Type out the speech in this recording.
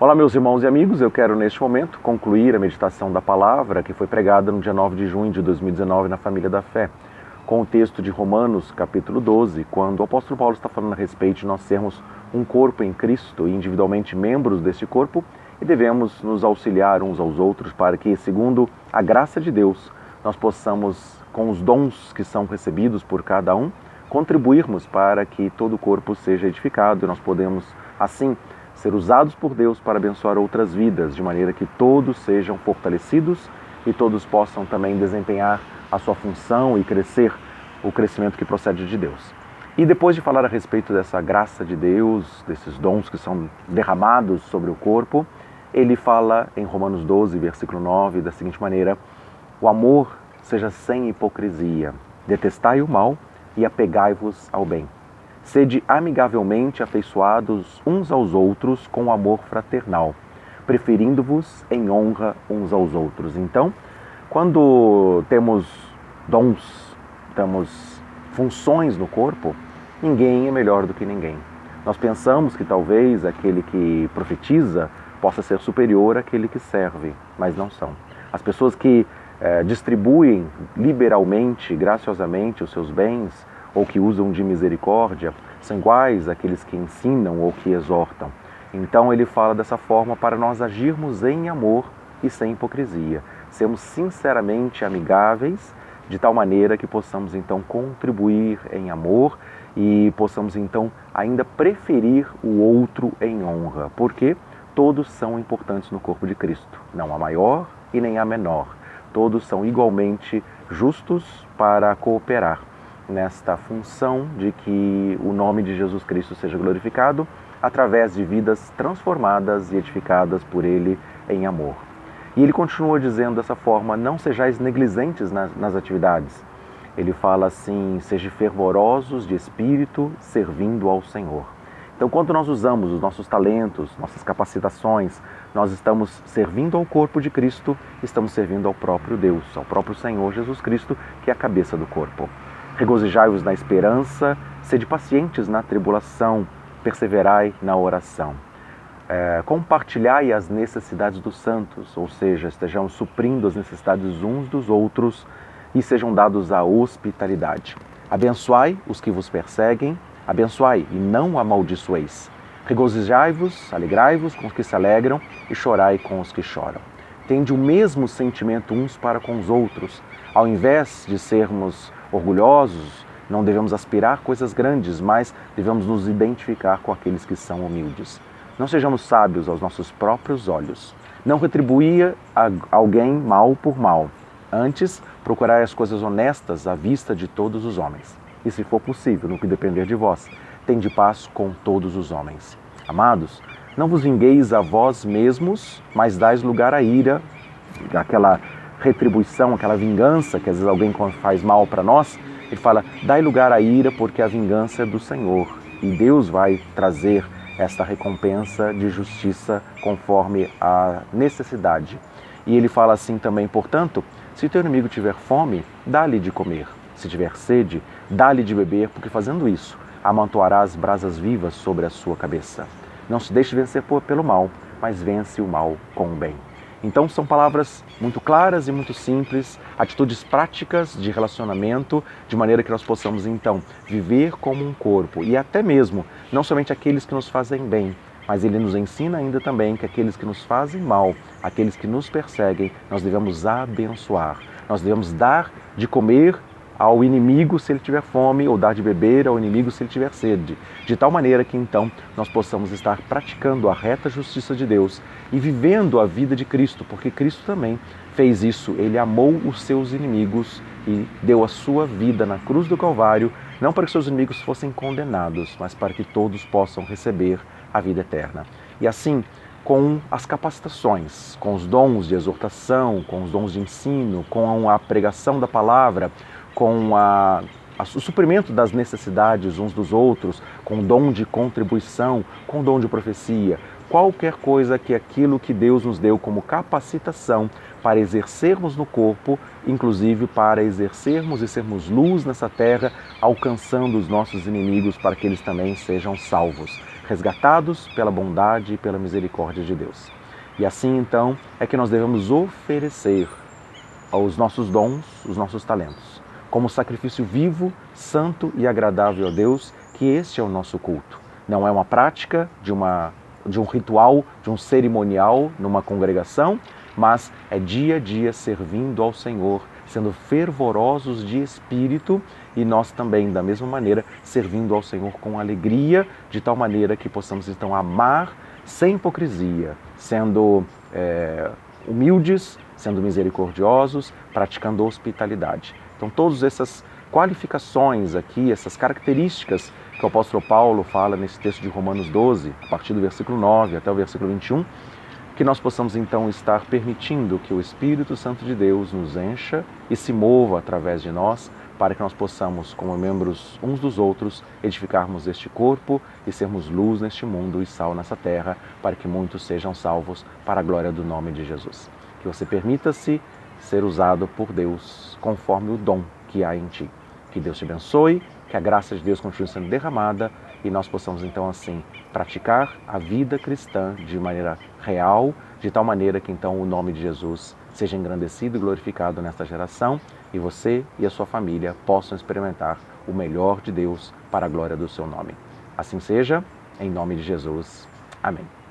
Olá, meus irmãos e amigos, eu quero neste momento concluir a meditação da palavra que foi pregada no dia 9 de junho de 2019 na Família da Fé, com o texto de Romanos, capítulo 12, quando o apóstolo Paulo está falando a respeito de nós sermos um corpo em Cristo e individualmente membros deste corpo e devemos nos auxiliar uns aos outros para que, segundo a graça de Deus, nós possamos, com os dons que são recebidos por cada um, contribuirmos para que todo o corpo seja edificado e nós podemos, assim, ser usados por Deus para abençoar outras vidas, de maneira que todos sejam fortalecidos e todos possam também desempenhar a sua função e crescer o crescimento que procede de Deus. E depois de falar a respeito dessa graça de Deus, desses dons que são derramados sobre o corpo, ele fala em Romanos 12, versículo 9, da seguinte maneira: o amor seja sem hipocrisia, detestai o mal e apegai-vos ao bem. Sede amigavelmente afeiçoados uns aos outros com amor fraternal, preferindo-vos em honra uns aos outros. Então, quando temos dons, temos funções no corpo, ninguém é melhor do que ninguém. Nós pensamos que talvez aquele que profetiza possa ser superior àquele que serve, mas não são. As pessoas que distribuem liberalmente, graciosamente os seus bens, ou que usam de misericórdia, são iguais àqueles que ensinam ou que exortam. Então ele fala dessa forma para nós agirmos em amor e sem hipocrisia. Sermos sinceramente amigáveis, de tal maneira que possamos então contribuir em amor e possamos então ainda preferir o outro em honra, porque todos são importantes no corpo de Cristo. Não há maior e nem há menor. Todos são igualmente justos para cooperar nesta função de que o nome de Jesus Cristo seja glorificado através de vidas transformadas e edificadas por Ele em amor. E ele continua dizendo dessa forma: não sejais negligentes nas atividades. Ele fala assim: sejam fervorosos de espírito, servindo ao Senhor. Então, quando nós usamos os nossos talentos, nossas capacitações, nós estamos servindo ao corpo de Cristo, estamos servindo ao próprio Deus, ao próprio Senhor Jesus Cristo, que é a cabeça do corpo. Regozijai-vos na esperança, sede pacientes na tribulação, perseverai na oração. Compartilhai as necessidades dos santos, ou seja, estejamos suprindo as necessidades uns dos outros e sejam dados à hospitalidade. Abençoai os que vos perseguem, abençoai e não amaldiçoeis. Regozijai-vos, alegrai-vos com os que se alegram e chorai com os que choram. Tende o mesmo sentimento uns para com os outros. Ao invés de sermos orgulhosos, não devemos aspirar coisas grandes, mas devemos nos identificar com aqueles que são humildes. Não sejamos sábios aos nossos próprios olhos. Não retribuía a alguém mal por mal. Antes, procurai as coisas honestas à vista de todos os homens. E se for possível, no que depender de vós, tende paz com todos os homens. Amados, não vos vingueis a vós mesmos, mas dais lugar à ira, aquela retribuição, aquela vingança, que às vezes alguém faz mal para nós. Ele fala: dai lugar à ira, porque a vingança é do Senhor. E Deus vai trazer esta recompensa de justiça conforme a necessidade. E ele fala assim também: portanto, se teu inimigo tiver fome, dá-lhe de comer. Se tiver sede, dá-lhe de beber, porque fazendo isso, amontoarás brasas vivas sobre a sua cabeça. Não se deixe vencer pelo mal, mas vence o mal com o bem. Então são palavras muito claras e muito simples, atitudes práticas de relacionamento, de maneira que nós possamos então viver como um corpo e até mesmo, não somente aqueles que nos fazem bem, mas ele nos ensina ainda também que aqueles que nos fazem mal, aqueles que nos perseguem, nós devemos abençoar, nós devemos dar de comer ao inimigo se ele tiver fome, ou dar de beber ao inimigo se ele tiver sede, de tal maneira que então nós possamos estar praticando a reta justiça de Deus e vivendo a vida de Cristo, porque Cristo também fez isso. Ele amou os seus inimigos e deu a sua vida na cruz do Calvário, não para que seus inimigos fossem condenados, mas para que todos possam receber a vida eterna. E assim, com as capacitações, com os dons de exortação, com os dons de ensino, com a pregação da palavra, com o suprimento das necessidades uns dos outros, com o dom de contribuição, com o dom de profecia, qualquer coisa que aquilo que Deus nos deu como capacitação para exercermos no corpo, inclusive para exercermos e sermos luz nessa terra, alcançando os nossos inimigos para que eles também sejam salvos. resgatados pela bondade e pela misericórdia de Deus. E assim, então, é que nós devemos oferecer os nossos dons, os nossos talentos, como sacrifício vivo, santo e agradável a Deus, que este é o nosso culto. Não é uma prática de um ritual, de um cerimonial numa congregação, mas é dia a dia servindo ao Senhor, sendo fervorosos de espírito e nós também, da mesma maneira, servindo ao Senhor com alegria, de tal maneira que possamos então amar sem hipocrisia, sendo humildes, sendo misericordiosos, praticando hospitalidade. Então, todas essas qualificações aqui, essas características que o apóstolo Paulo fala nesse texto de Romanos 12, a partir do versículo 9 até o versículo 21, que nós possamos então estar permitindo que o Espírito Santo de Deus nos encha e se mova através de nós, para que nós possamos, como membros uns dos outros, edificarmos este corpo e sermos luz neste mundo e sal nessa terra, para que muitos sejam salvos para a glória do nome de Jesus. Que você permita-se ser usado por Deus conforme o dom que há em ti. Que Deus te abençoe, que a graça de Deus continue sendo derramada e nós possamos então assim praticar a vida cristã de maneira real, de tal maneira que então o nome de Jesus seja engrandecido e glorificado nesta geração e você e a sua família possam experimentar o melhor de Deus para a glória do seu nome. Assim seja, em nome de Jesus. Amém.